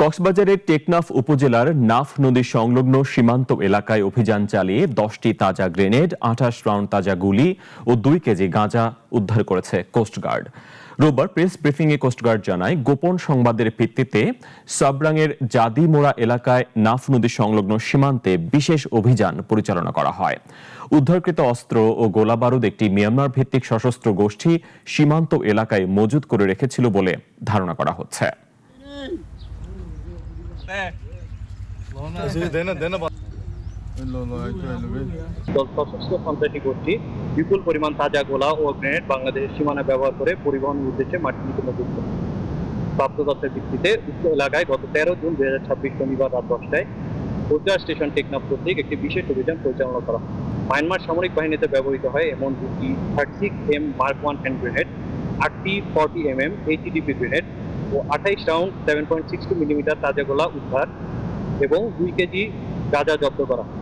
কক্সবাজারের টেকনাফ উপজেলার নাফ নদী সংলগ্ন সীমান্ত এলাকায় অভিযান চালিয়ে 10টি তাজা গ্রেনেড, 28 রাউন্ড তাজা গুলি ও 2 কেজি গাঁজা উদ্ধার করেছে কোস্টগার্ড। রোববার প্রেস ব্রিফিংয়ে কোস্টগার্ড জানায়, গোপন সংবাদের ভিত্তিতে সাবরাঙের জাদিমোড়া এলাকায় নাফ নদী সংলগ্ন সীমান্তে বিশেষ অভিযান পরিচালনা করা হয়। উদ্ধারকৃত অস্ত্র ও গোলাবারুদ একটি মিয়ানমার ভিত্তিক সশস্ত্র গোষ্ঠী সীমান্ত এলাকায় মজুত করে রেখেছিল বলে ধারণা করা হচ্ছে। সশস্ত্র সন্ত্রাসী গোষ্ঠী বিপুল পরিমাণ তাজা গোলা ও গ্রেনেড বাংলাদেশের সীমানা ব্যবহার করে পরিবহনের উদ্দেশ্যে মার্টিনিতে মজুত করে। প্রাপ্ত তথ্যের ভিত্তিতে উক্ত এলাকায় গত 13 জুন 2026 শনিবার রাত 10টায় কোস্টগার্ড স্টেশন টেকনাফ কর্তৃক একটি বিশেষ অভিযান পরিচালনা করা হয়। মায়ানমার সামরিক বাহিনীতে ব্যবহৃত হয় এমন 2টি 36M Mark 1 হ্যান্ড গ্রেনেড, 8টি 40mm HEDP গ্রেনেড ও 28 রাউন্ড 7.62 মিলিমিটার তাজা গোলা উদ্ধার এবং 2 কেজি গাঁজা জব্দ করা হয়।